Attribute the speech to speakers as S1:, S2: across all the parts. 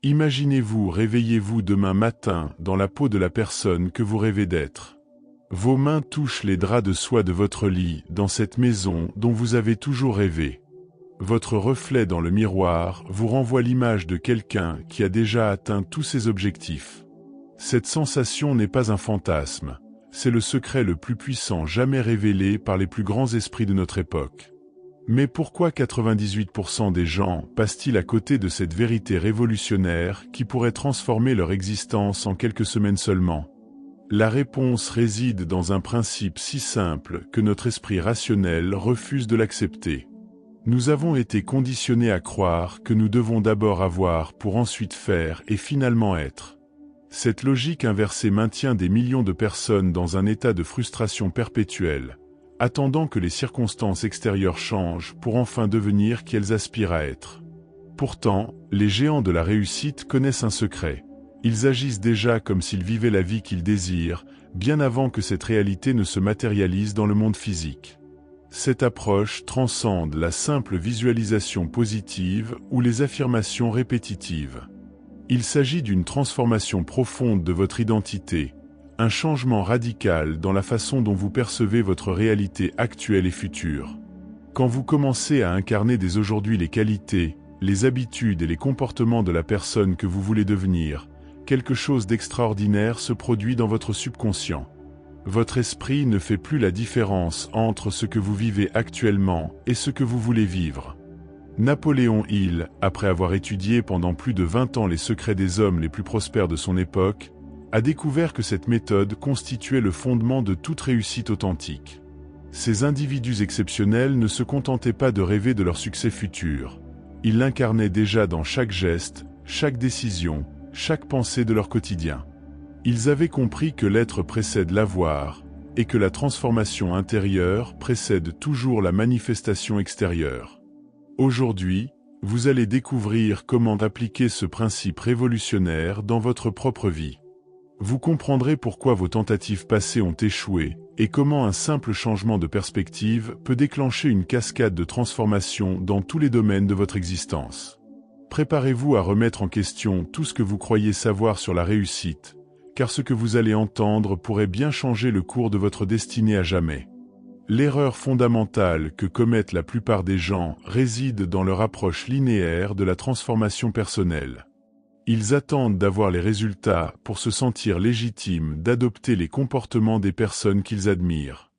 S1: Imaginez-vous, réveillez-vous demain matin dans la peau de la personne que vous rêvez d'être. Vos mains touchent les draps de soie de votre lit dans cette maison dont vous avez toujours rêvé. Votre reflet dans le miroir vous renvoie l'image de quelqu'un qui a déjà atteint tous ses objectifs. Cette sensation n'est pas un fantasme, c'est le secret le plus puissant jamais révélé par les plus grands esprits de notre époque. Mais pourquoi 98% des gens passent-ils à côté de cette vérité révolutionnaire qui pourrait transformer leur existence en quelques semaines seulement? La réponse réside dans un principe si simple que notre esprit rationnel refuse de l'accepter. Nous avons été conditionnés à croire que nous devons d'abord avoir pour ensuite faire et finalement être. Cette logique inversée maintient des millions de personnes dans un état de frustration perpétuelle, attendant que les circonstances extérieures changent pour enfin devenir qui elles aspirent à être. Pourtant, les géants de la réussite connaissent un secret. Ils agissent déjà comme s'ils vivaient la vie qu'ils désirent, bien avant que cette réalité ne se matérialise dans le monde physique. Cette approche transcende la simple visualisation positive ou les affirmations répétitives. Il s'agit d'une transformation profonde de votre identité, un changement radical dans la façon dont vous percevez votre réalité actuelle et future. Quand vous commencez à incarner dès aujourd'hui les qualités, les habitudes et les comportements de la personne que vous voulez devenir, quelque chose d'extraordinaire se produit dans votre subconscient. Votre esprit ne fait plus la différence entre ce que vous vivez actuellement et ce que vous voulez vivre. Napoléon Hill, après avoir étudié pendant plus de 20 ans les secrets des hommes les plus prospères de son époque, a découvert que cette méthode constituait le fondement de toute réussite authentique. Ces individus exceptionnels ne se contentaient pas de rêver de leur succès futur. Ils l'incarnaient déjà dans chaque geste, chaque décision, chaque pensée de leur quotidien. Ils avaient compris que l'être précède l'avoir, et que la transformation intérieure précède toujours la manifestation extérieure. Aujourd'hui, vous allez découvrir comment appliquer ce principe révolutionnaire dans votre propre vie. Vous comprendrez pourquoi vos tentatives passées ont échoué, et comment un simple changement de perspective peut déclencher une cascade de transformation dans tous les domaines de votre existence. Préparez-vous à remettre en question tout ce que vous croyez savoir sur la réussite, car ce que vous allez entendre pourrait bien changer le cours de votre destinée à jamais. L'erreur fondamentale que commettent la plupart des gens réside dans leur approche linéaire de la transformation personnelle. Ils attendent d'avoir les résultats pour se sentir légitimes d'adopter les comportements des personnes qu'ils admirent.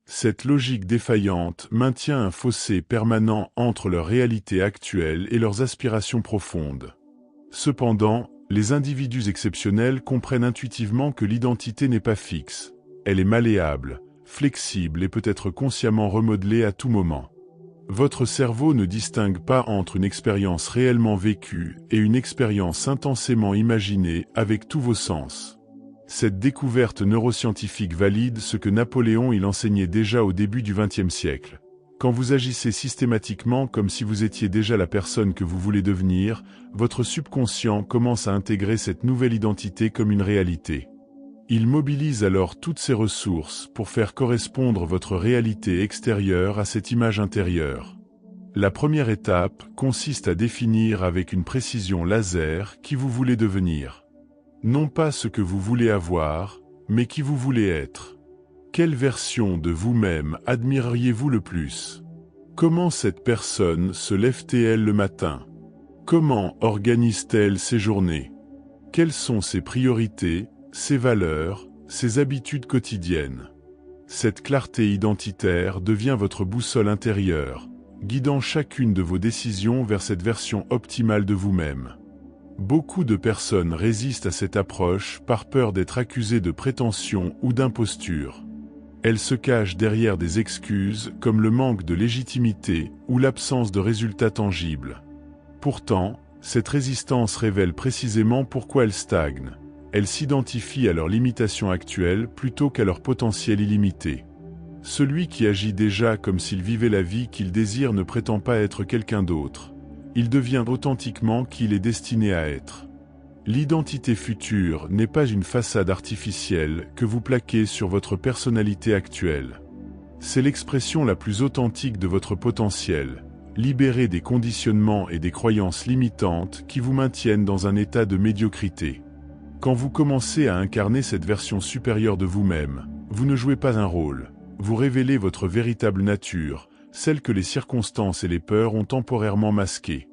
S1: Cette logique défaillante maintient un fossé permanent entre leur réalité actuelle et leurs aspirations profondes. Cependant, les individus exceptionnels comprennent intuitivement que l'identité n'est pas fixe, elle est malléable, flexible et peut être consciemment remodelée à tout moment. Votre cerveau ne distingue pas entre une expérience réellement vécue et une expérience intensément imaginée avec tous vos sens. Cette découverte neuroscientifique valide ce que Napoléon il enseignait déjà au début du XXe siècle. Quand vous agissez systématiquement comme si vous étiez déjà la personne que vous voulez devenir, votre subconscient commence à intégrer cette nouvelle identité comme une réalité. Il mobilise alors toutes ses ressources pour faire correspondre votre réalité extérieure à cette image intérieure. La première étape consiste à définir avec une précision laser qui vous voulez devenir. Non pas ce que vous voulez avoir, mais qui vous voulez être. Quelle version de vous-même admireriez-vous le plus? Comment cette personne se lève-t-elle le matin? Comment organise-t-elle ses journées? Quelles sont ses priorités, ses valeurs, ses habitudes quotidiennes? Cette clarté identitaire devient votre boussole intérieure, guidant chacune de vos décisions vers cette version optimale de vous-même. Beaucoup de personnes résistent à cette approche par peur d'être accusées de prétention ou d'imposture. Elles se cachent derrière des excuses comme le manque de légitimité ou l'absence de résultats tangibles. Pourtant, cette résistance révèle précisément pourquoi elles stagnent. Elles s'identifient à leurs limitations actuelles plutôt qu'à leur potentiel illimité. Celui qui agit déjà comme s'il vivait la vie qu'il désire ne prétend pas être quelqu'un d'autre. Il devient authentiquement qui il est destiné à être. L'identité future n'est pas une façade artificielle que vous plaquez sur votre personnalité actuelle. C'est l'expression la plus authentique de votre potentiel, libérez des conditionnements et des croyances limitantes qui vous maintiennent dans un état de médiocrité. Quand vous commencez à incarner cette version supérieure de vous-même, vous ne jouez pas un rôle, vous révélez votre véritable nature, celle que les circonstances et les peurs ont temporairement masquée.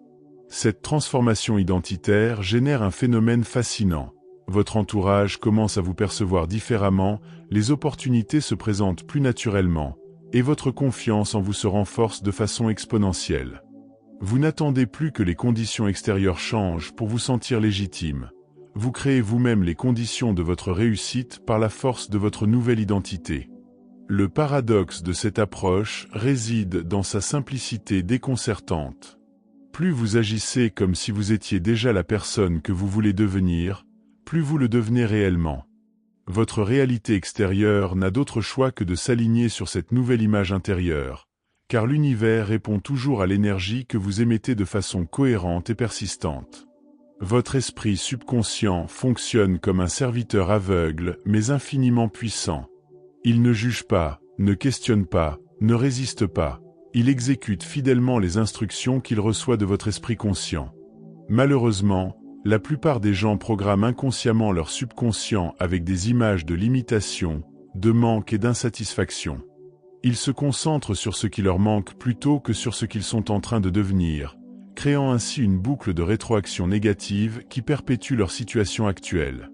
S1: Cette transformation identitaire génère un phénomène fascinant. Votre entourage commence à vous percevoir différemment, les opportunités se présentent plus naturellement, et votre confiance en vous se renforce de façon exponentielle. Vous n'attendez plus que les conditions extérieures changent pour vous sentir légitime. Vous créez vous-même les conditions de votre réussite par la force de votre nouvelle identité. Le paradoxe de cette approche réside dans sa simplicité déconcertante. Plus vous agissez comme si vous étiez déjà la personne que vous voulez devenir, plus vous le devenez réellement. Votre réalité extérieure n'a d'autre choix que de s'aligner sur cette nouvelle image intérieure, car l'univers répond toujours à l'énergie que vous émettez de façon cohérente et persistante. Votre esprit subconscient fonctionne comme un serviteur aveugle mais infiniment puissant. Il ne juge pas, ne questionne pas, ne résiste pas. Il exécute fidèlement les instructions qu'il reçoit de votre esprit conscient. Malheureusement, la plupart des gens programment inconsciemment leur subconscient avec des images de limitation, de manque et d'insatisfaction. Ils se concentrent sur ce qui leur manque plutôt que sur ce qu'ils sont en train de devenir, créant ainsi une boucle de rétroaction négative qui perpétue leur situation actuelle.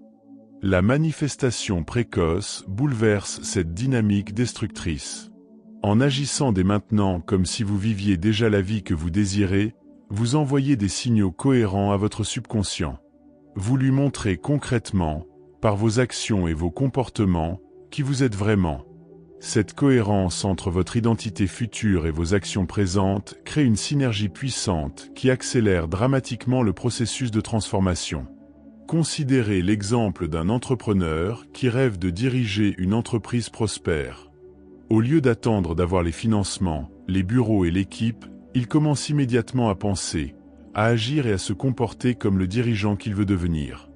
S1: La manifestation précoce bouleverse cette dynamique destructrice. En agissant dès maintenant comme si vous viviez déjà la vie que vous désirez, vous envoyez des signaux cohérents à votre subconscient. Vous lui montrez concrètement, par vos actions et vos comportements, qui vous êtes vraiment. Cette cohérence entre votre identité future et vos actions présentes crée une synergie puissante qui accélère dramatiquement le processus de transformation. Considérez l'exemple d'un entrepreneur qui rêve de diriger une entreprise prospère. Au lieu d'attendre d'avoir les financements, les bureaux et l'équipe, il commence immédiatement à penser, à agir et à se comporter comme le dirigeant qu'il veut devenir.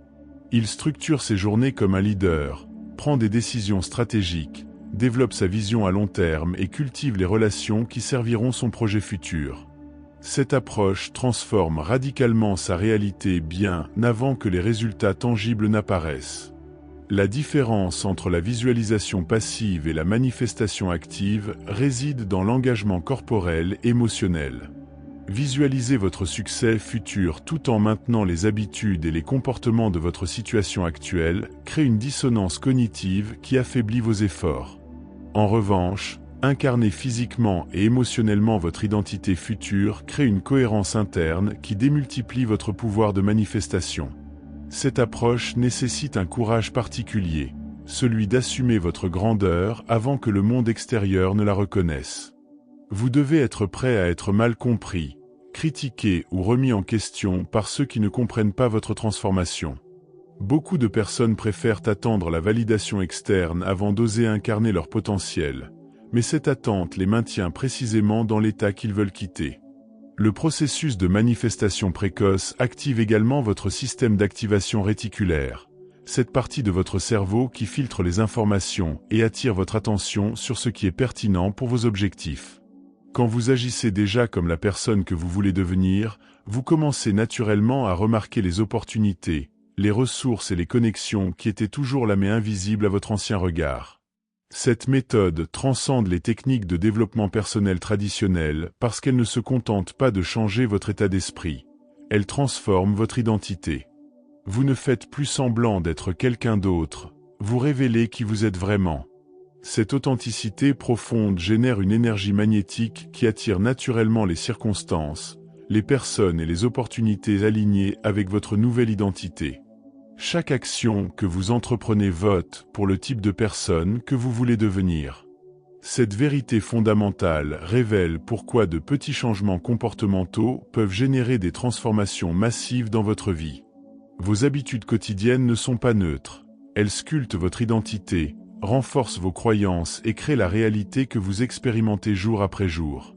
S1: Il structure ses journées comme un leader, prend des décisions stratégiques, développe sa vision à long terme et cultive les relations qui serviront son projet futur. Cette approche transforme radicalement sa réalité bien avant que les résultats tangibles n'apparaissent. La différence entre la visualisation passive et la manifestation active réside dans l'engagement corporel et émotionnel. Visualisez votre succès futur tout en maintenant les habitudes et les comportements de votre situation actuelle crée une dissonance cognitive qui affaiblit vos efforts. En revanche, incarner physiquement et émotionnellement votre identité future crée une cohérence interne qui démultiplie votre pouvoir de manifestation. Cette approche nécessite un courage particulier, celui d'assumer votre grandeur avant que le monde extérieur ne la reconnaisse. Vous devez être prêt à être mal compris, critiqué ou remis en question par ceux qui ne comprennent pas votre transformation. Beaucoup de personnes préfèrent attendre la validation externe avant d'oser incarner leur potentiel, mais cette attente les maintient précisément dans l'état qu'ils veulent quitter. Le processus de manifestation précoce active également votre système d'activation réticulaire, cette partie de votre cerveau qui filtre les informations et attire votre attention sur ce qui est pertinent pour vos objectifs. Quand vous agissez déjà comme la personne que vous voulez devenir, vous commencez naturellement à remarquer les opportunités, les ressources et les connexions qui étaient toujours là mais invisibles à votre ancien regard. Cette méthode transcende les techniques de développement personnel traditionnelles parce qu'elle ne se contente pas de changer votre état d'esprit. Elle transforme votre identité. Vous ne faites plus semblant d'être quelqu'un d'autre, vous révélez qui vous êtes vraiment. Cette authenticité profonde génère une énergie magnétique qui attire naturellement les circonstances, les personnes et les opportunités alignées avec votre nouvelle identité. Chaque action que vous entreprenez vote pour le type de personne que vous voulez devenir. Cette vérité fondamentale révèle pourquoi de petits changements comportementaux peuvent générer des transformations massives dans votre vie. Vos habitudes quotidiennes ne sont pas neutres. Elles sculptent votre identité, renforcent vos croyances et créent la réalité que vous expérimentez jour après jour.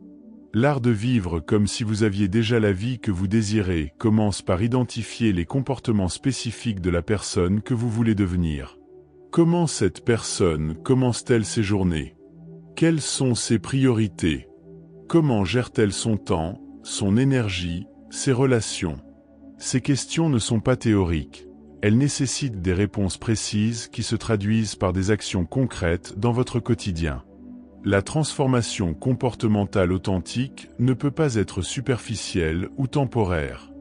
S1: L'art de vivre comme si vous aviez déjà la vie que vous désirez commence par identifier les comportements spécifiques de la personne que vous voulez devenir. Comment cette personne commence-t-elle ses journées? Quelles sont ses priorités? Comment gère-t-elle son temps, son énergie, ses relations. Ces questions ne sont pas théoriques. Elles nécessitent des réponses précises qui se traduisent par des actions concrètes dans votre quotidien. La transformation comportementale authentique ne peut pas être superficielle ou temporaire.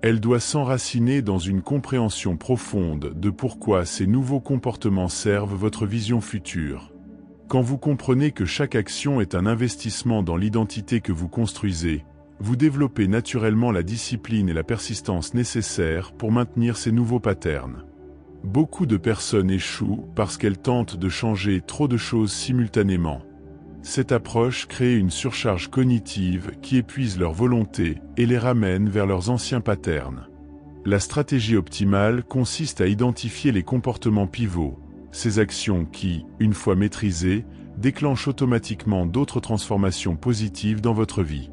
S1: Elle doit s'enraciner dans une compréhension profonde de pourquoi ces nouveaux comportements servent votre vision future. Quand vous comprenez que chaque action est un investissement dans l'identité que vous construisez, vous développez naturellement la discipline et la persistance nécessaires pour maintenir ces nouveaux patterns. Beaucoup de personnes échouent parce qu'elles tentent de changer trop de choses simultanément. Cette approche crée une surcharge cognitive qui épuise leur volonté et les ramène vers leurs anciens patterns. La stratégie optimale consiste à identifier les comportements pivots, ces actions qui, une fois maîtrisées, déclenchent automatiquement d'autres transformations positives dans votre vie.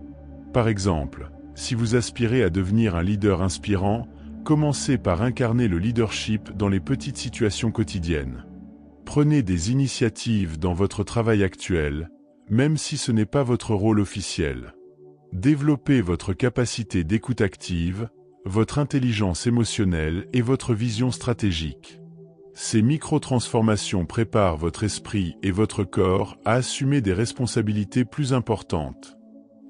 S1: Par exemple, si vous aspirez à devenir un leader inspirant, commencez par incarner le leadership dans les petites situations quotidiennes. Prenez des initiatives dans votre travail actuel, même si ce n'est pas votre rôle officiel. Développez votre capacité d'écoute active, votre intelligence émotionnelle et votre vision stratégique. Ces micro-transformations préparent votre esprit et votre corps à assumer des responsabilités plus importantes.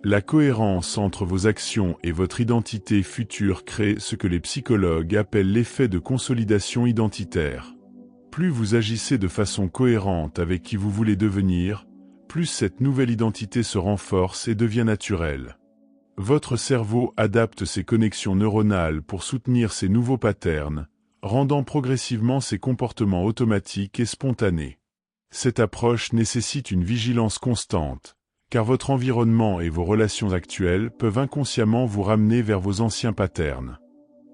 S1: La cohérence entre vos actions et votre identité future crée ce que les psychologues appellent l'effet de consolidation identitaire. Plus vous agissez de façon cohérente avec qui vous voulez devenir, plus cette nouvelle identité se renforce et devient naturelle. Votre cerveau adapte ses connexions neuronales pour soutenir ces nouveaux patterns, rendant progressivement ces comportements automatiques et spontanés. Cette approche nécessite une vigilance constante, car votre environnement et vos relations actuelles peuvent inconsciemment vous ramener vers vos anciens patterns.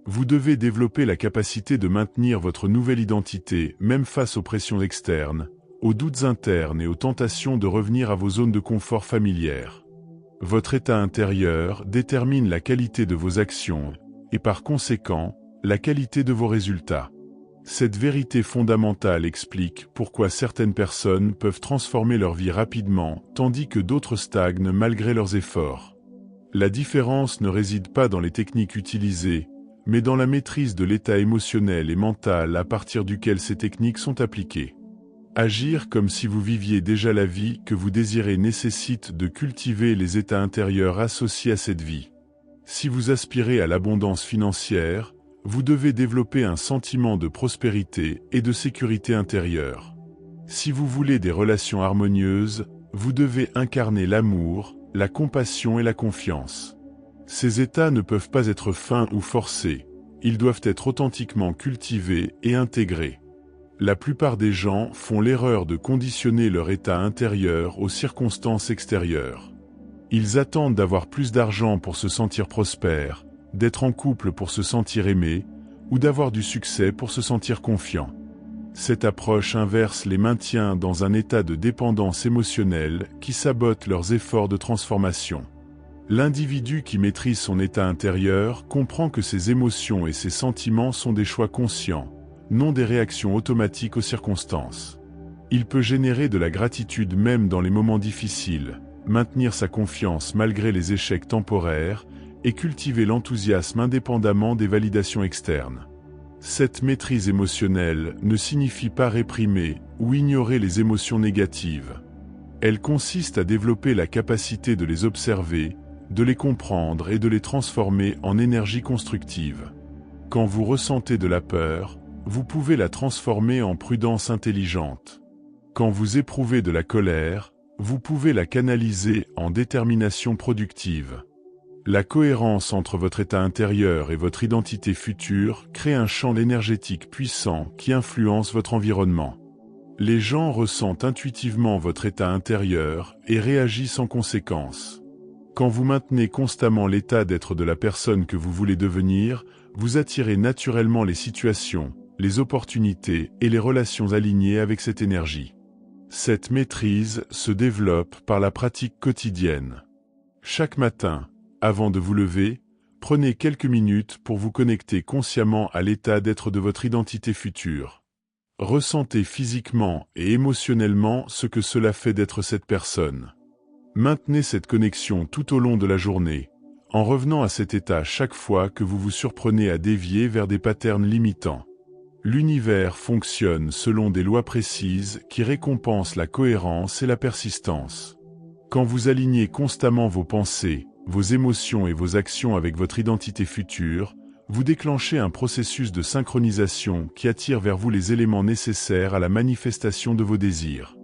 S1: Vous devez développer la capacité de maintenir votre nouvelle identité même face aux pressions externes, aux doutes internes et aux tentations de revenir à vos zones de confort familières. Votre état intérieur détermine la qualité de vos actions et par conséquent, la qualité de vos résultats. Cette vérité fondamentale explique pourquoi certaines personnes peuvent transformer leur vie rapidement, tandis que d'autres stagnent malgré leurs efforts. La différence ne réside pas dans les techniques utilisées, mais dans la maîtrise de l'état émotionnel et mental à partir duquel ces techniques sont appliquées. Agir comme si vous viviez déjà la vie que vous désirez nécessite de cultiver les états intérieurs associés à cette vie. Si vous aspirez à l'abondance financière, vous devez développer un sentiment de prospérité et de sécurité intérieure. Si vous voulez des relations harmonieuses, vous devez incarner l'amour, la compassion et la confiance. Ces états ne peuvent pas être feints ou forcés, ils doivent être authentiquement cultivés et intégrés. La plupart des gens font l'erreur de conditionner leur état intérieur aux circonstances extérieures. Ils attendent d'avoir plus d'argent pour se sentir prospères, d'être en couple pour se sentir aimé, ou d'avoir du succès pour se sentir confiant. Cette approche inverse les maintient dans un état de dépendance émotionnelle qui sabote leurs efforts de transformation. L'individu qui maîtrise son état intérieur comprend que ses émotions et ses sentiments sont des choix conscients, non des réactions automatiques aux circonstances. Il peut générer de la gratitude même dans les moments difficiles, maintenir sa confiance malgré les échecs temporaires, et cultiver l'enthousiasme indépendamment des validations externes. Cette maîtrise émotionnelle ne signifie pas réprimer ou ignorer les émotions négatives. Elle consiste à développer la capacité de les observer, de les comprendre et de les transformer en énergie constructive. Quand vous ressentez de la peur, vous pouvez la transformer en prudence intelligente. Quand vous éprouvez de la colère, vous pouvez la canaliser en détermination productive. La cohérence entre votre état intérieur et votre identité future crée un champ énergétique puissant qui influence votre environnement. Les gens ressentent intuitivement votre état intérieur et réagissent en conséquence. Quand vous maintenez constamment l'état d'être de la personne que vous voulez devenir, vous attirez naturellement les situations, les opportunités et les relations alignées avec cette énergie. Cette maîtrise se développe par la pratique quotidienne. Chaque matin, avant de vous lever, prenez quelques minutes pour vous connecter consciemment à l'état d'être de votre identité future. Ressentez physiquement et émotionnellement ce que cela fait d'être cette personne. Maintenez cette connexion tout au long de la journée, en revenant à cet état chaque fois que vous vous surprenez à dévier vers des patterns limitants. L'univers fonctionne selon des lois précises qui récompensent la cohérence et la persistance. Quand vous alignez constamment vos pensées, vos émotions et vos actions avec votre identité future, vous déclenchez un processus de synchronisation qui attire vers vous les éléments nécessaires à la manifestation de vos désirs.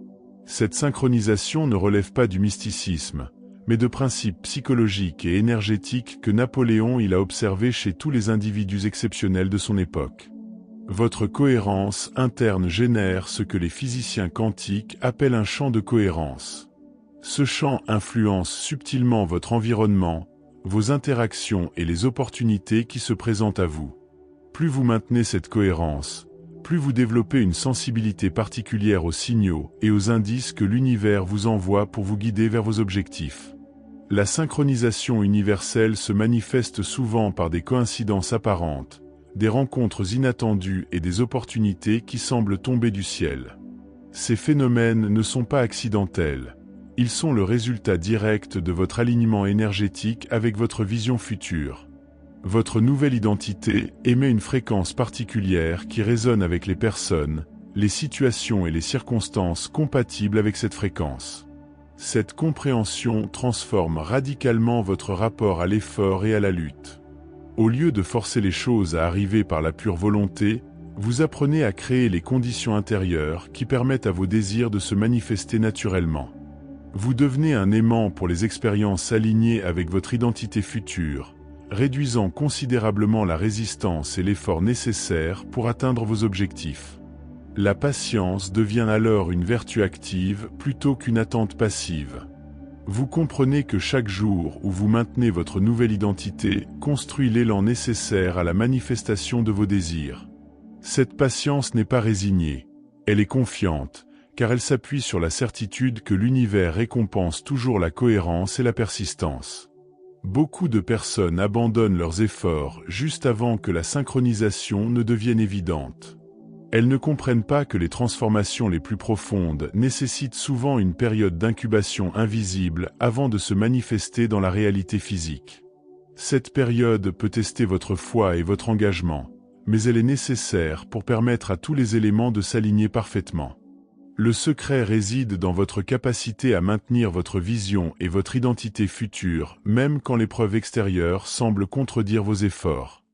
S1: Cette synchronisation ne relève pas du mysticisme, mais de principes psychologiques et énergétiques que Napoléon a observés chez tous les individus exceptionnels de son époque. Votre cohérence interne génère ce que les physiciens quantiques appellent un champ de cohérence. Ce champ influence subtilement votre environnement, vos interactions et les opportunités qui se présentent à vous. Plus vous maintenez cette cohérence, plus vous développez une sensibilité particulière aux signaux et aux indices que l'univers vous envoie pour vous guider vers vos objectifs. La synchronisation universelle se manifeste souvent par des coïncidences apparentes, des rencontres inattendues et des opportunités qui semblent tomber du ciel. Ces phénomènes ne sont pas accidentels. Ils sont le résultat direct de votre alignement énergétique avec votre vision future. Votre nouvelle identité émet une fréquence particulière qui résonne avec les personnes, les situations et les circonstances compatibles avec cette fréquence. Cette compréhension transforme radicalement votre rapport à l'effort et à la lutte. Au lieu de forcer les choses à arriver par la pure volonté, vous apprenez à créer les conditions intérieures qui permettent à vos désirs de se manifester naturellement. Vous devenez un aimant pour les expériences alignées avec votre identité future, réduisant considérablement la résistance et l'effort nécessaires pour atteindre vos objectifs. La patience devient alors une vertu active plutôt qu'une attente passive. Vous comprenez que chaque jour où vous maintenez votre nouvelle identité construit l'élan nécessaire à la manifestation de vos désirs. Cette patience n'est pas résignée, elle est confiante, car elle s'appuie sur la certitude que l'univers récompense toujours la cohérence et la persistance. Beaucoup de personnes abandonnent leurs efforts juste avant que la synchronisation ne devienne évidente. Elles ne comprennent pas que les transformations les plus profondes nécessitent souvent une période d'incubation invisible avant de se manifester dans la réalité physique. Cette période peut tester votre foi et votre engagement, mais elle est nécessaire pour permettre à tous les éléments de s'aligner parfaitement. Le secret réside dans votre capacité à maintenir votre vision et votre identité future, même quand l'épreuve extérieure semble contredire vos efforts.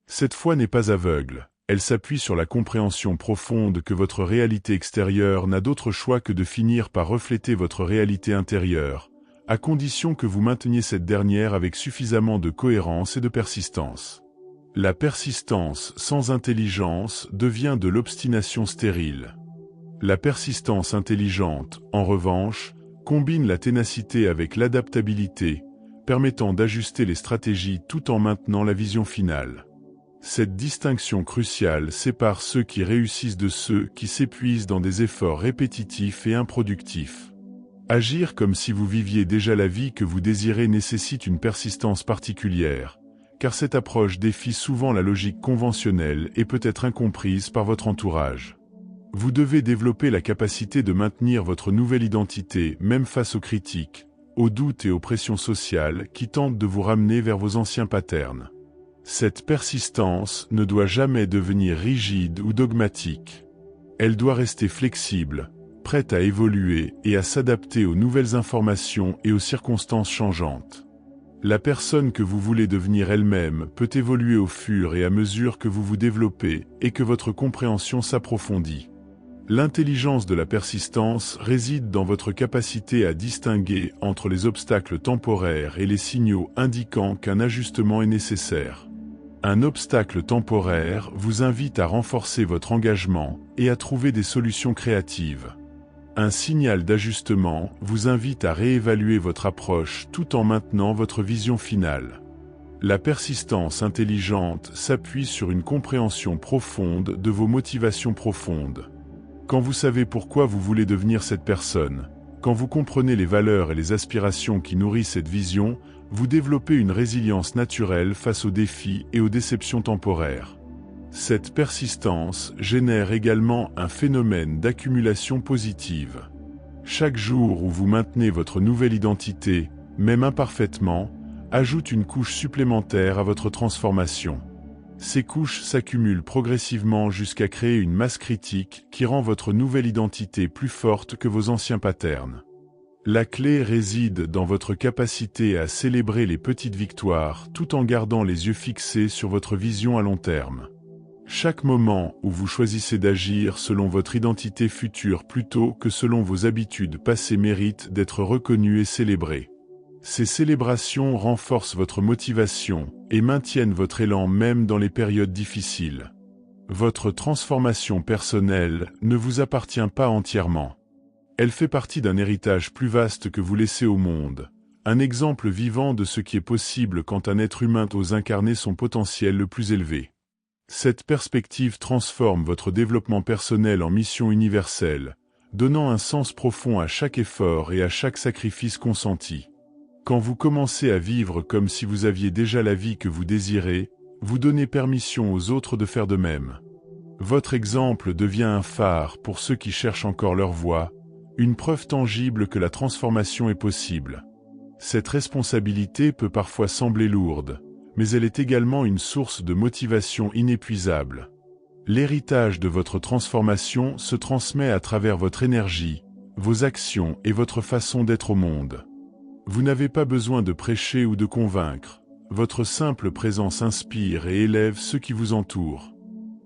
S1: Cette foi n'est pas aveugle, elle s'appuie sur la compréhension profonde que votre réalité extérieure n'a d'autre choix que de finir par refléter votre réalité intérieure, à condition que vous mainteniez cette dernière avec suffisamment de cohérence et de persistance. La persistance sans intelligence devient de l'obstination stérile. La persistance intelligente, en revanche, combine la ténacité avec l'adaptabilité, permettant d'ajuster les stratégies tout en maintenant la vision finale. Cette distinction cruciale sépare ceux qui réussissent de ceux qui s'épuisent dans des efforts répétitifs et improductifs. Agir comme si vous viviez déjà la vie que vous désirez nécessite une persistance particulière, car cette approche défie souvent la logique conventionnelle et peut être incomprise par votre entourage. Vous devez développer la capacité de maintenir votre nouvelle identité même face aux critiques, aux doutes et aux pressions sociales qui tentent de vous ramener vers vos anciens patterns. Cette persistance ne doit jamais devenir rigide ou dogmatique. Elle doit rester flexible, prête à évoluer et à s'adapter aux nouvelles informations et aux circonstances changeantes. La personne que vous voulez devenir elle-même peut évoluer au fur et à mesure que vous vous développez et que votre compréhension s'approfondit. L'intelligence de la persistance réside dans votre capacité à distinguer entre les obstacles temporaires et les signaux indiquant qu'un ajustement est nécessaire. Un obstacle temporaire vous invite à renforcer votre engagement et à trouver des solutions créatives. Un signal d'ajustement vous invite à réévaluer votre approche tout en maintenant votre vision finale. La persistance intelligente s'appuie sur une compréhension profonde de vos motivations profondes. Quand vous savez pourquoi vous voulez devenir cette personne, quand vous comprenez les valeurs et les aspirations qui nourrissent cette vision, vous développez une résilience naturelle face aux défis et aux déceptions temporaires. Cette persistance génère également un phénomène d'accumulation positive. Chaque jour où vous maintenez votre nouvelle identité, même imparfaitement, ajoute une couche supplémentaire à votre transformation. Ces couches s'accumulent progressivement jusqu'à créer une masse critique qui rend votre nouvelle identité plus forte que vos anciens patterns. La clé réside dans votre capacité à célébrer les petites victoires tout en gardant les yeux fixés sur votre vision à long terme. Chaque moment où vous choisissez d'agir selon votre identité future plutôt que selon vos habitudes passées mérite d'être reconnu et célébré. Ces célébrations renforcent votre motivation et maintiennent votre élan même dans les périodes difficiles. Votre transformation personnelle ne vous appartient pas entièrement. Elle fait partie d'un héritage plus vaste que vous laissez au monde, un exemple vivant de ce qui est possible quand un être humain ose incarner son potentiel le plus élevé. Cette perspective transforme votre développement personnel en mission universelle, donnant un sens profond à chaque effort et à chaque sacrifice consenti. Quand vous commencez à vivre comme si vous aviez déjà la vie que vous désirez, vous donnez permission aux autres de faire de même. Votre exemple devient un phare pour ceux qui cherchent encore leur voie, une preuve tangible que la transformation est possible. Cette responsabilité peut parfois sembler lourde, mais elle est également une source de motivation inépuisable. L'héritage de votre transformation se transmet à travers votre énergie, vos actions et votre façon d'être au monde. Vous n'avez pas besoin de prêcher ou de convaincre, votre simple présence inspire et élève ceux qui vous entourent.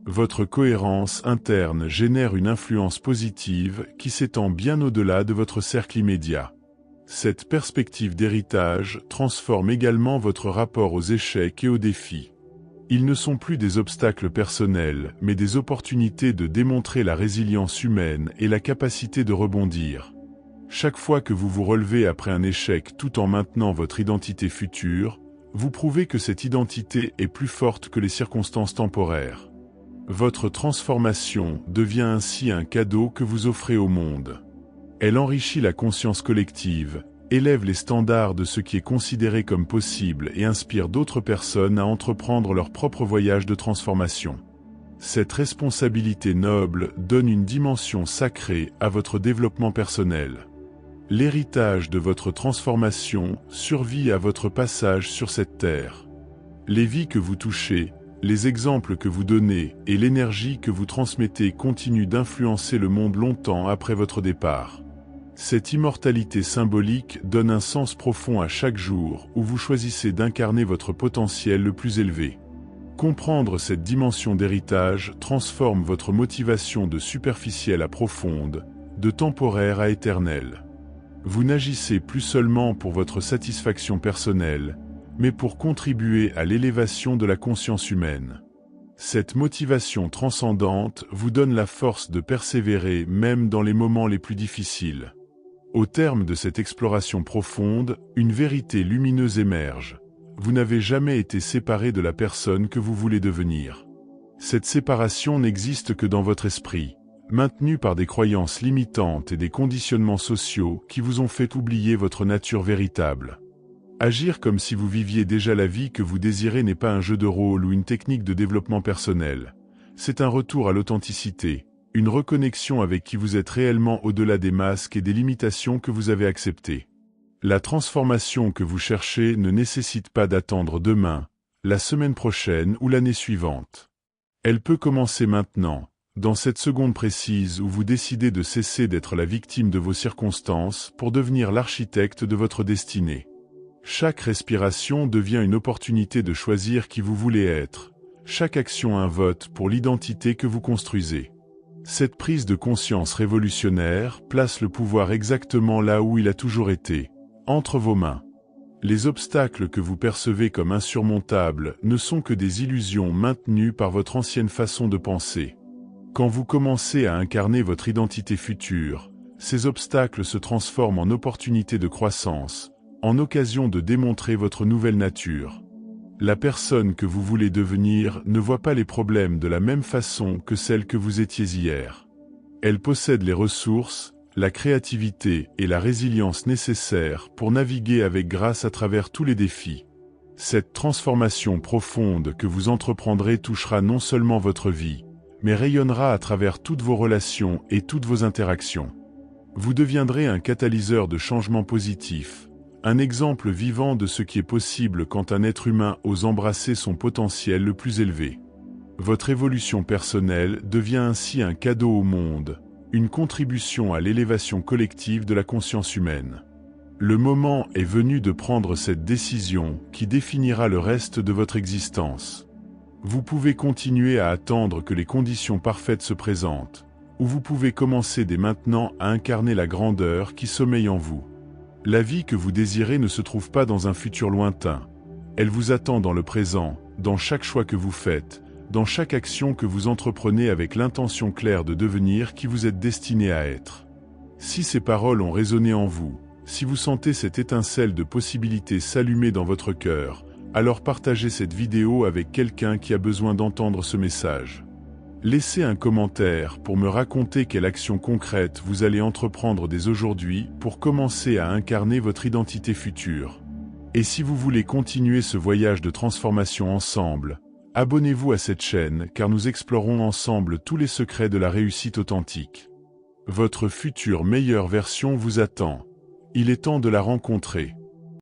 S1: Votre cohérence interne génère une influence positive qui s'étend bien au-delà de votre cercle immédiat. Cette perspective d'héritage transforme également votre rapport aux échecs et aux défis. Ils ne sont plus des obstacles personnels, mais des opportunités de démontrer la résilience humaine et la capacité de rebondir. Chaque fois que vous vous relevez après un échec tout en maintenant votre identité future, vous prouvez que cette identité est plus forte que les circonstances temporaires. Votre transformation devient ainsi un cadeau que vous offrez au monde. Elle enrichit la conscience collective, élève les standards de ce qui est considéré comme possible et inspire d'autres personnes à entreprendre leur propre voyage de transformation. Cette responsabilité noble donne une dimension sacrée à votre développement personnel. L'héritage de votre transformation survit à votre passage sur cette terre. Les vies que vous touchez, les exemples que vous donnez et l'énergie que vous transmettez continuent d'influencer le monde longtemps après votre départ. Cette immortalité symbolique donne un sens profond à chaque jour où vous choisissez d'incarner votre potentiel le plus élevé. Comprendre cette dimension d'héritage transforme votre motivation de superficielle à profonde, de temporaire à éternelle. Vous n'agissez plus seulement pour votre satisfaction personnelle, mais pour contribuer à l'élévation de la conscience humaine. Cette motivation transcendante vous donne la force de persévérer même dans les moments les plus difficiles. Au terme de cette exploration profonde, une vérité lumineuse émerge. Vous n'avez jamais été séparé de la personne que vous voulez devenir. Cette séparation n'existe que dans votre esprit, maintenue par des croyances limitantes et des conditionnements sociaux qui vous ont fait oublier votre nature véritable. Agir comme si vous viviez déjà la vie que vous désirez n'est pas un jeu de rôle ou une technique de développement personnel. C'est un retour à l'authenticité, une reconnexion avec qui vous êtes réellement au-delà des masques et des limitations que vous avez acceptées. La transformation que vous cherchez ne nécessite pas d'attendre demain, la semaine prochaine ou l'année suivante. Elle peut commencer maintenant, dans cette seconde précise où vous décidez de cesser d'être la victime de vos circonstances pour devenir l'architecte de votre destinée. Chaque respiration devient une opportunité de choisir qui vous voulez être, chaque action un vote pour l'identité que vous construisez. Cette prise de conscience révolutionnaire place le pouvoir exactement là où il a toujours été, entre vos mains. Les obstacles que vous percevez comme insurmontables ne sont que des illusions maintenues par votre ancienne façon de penser. Quand vous commencez à incarner votre identité future, ces obstacles se transforment en opportunités de croissance, en occasion de démontrer votre nouvelle nature. La personne que vous voulez devenir ne voit pas les problèmes de la même façon que celle que vous étiez hier. Elle possède les ressources, la créativité et la résilience nécessaires pour naviguer avec grâce à travers tous les défis. Cette transformation profonde que vous entreprendrez touchera non seulement votre vie, mais rayonnera à travers toutes vos relations et toutes vos interactions. Vous deviendrez un catalyseur de changement positif, Un exemple vivant de ce qui est possible quand un être humain ose embrasser son potentiel le plus élevé. Votre évolution personnelle devient ainsi un cadeau au monde, une contribution à l'élévation collective de la conscience humaine. Le moment est venu de prendre cette décision qui définira le reste de votre existence. Vous pouvez continuer à attendre que les conditions parfaites se présentent, ou vous pouvez commencer dès maintenant à incarner la grandeur qui sommeille en vous. La vie que vous désirez ne se trouve pas dans un futur lointain. Elle vous attend dans le présent, dans chaque choix que vous faites, dans chaque action que vous entreprenez avec l'intention claire de devenir qui vous êtes destiné à être. Si ces paroles ont résonné en vous, si vous sentez cette étincelle de possibilité s'allumer dans votre cœur, alors partagez cette vidéo avec quelqu'un qui a besoin d'entendre ce message. Laissez un commentaire pour me raconter quelle action concrète vous allez entreprendre dès aujourd'hui pour commencer à incarner votre identité future. Et si vous voulez continuer ce voyage de transformation ensemble, abonnez-vous à cette chaîne car nous explorons ensemble tous les secrets de la réussite authentique. Votre future meilleure version vous attend. Il est temps de la rencontrer.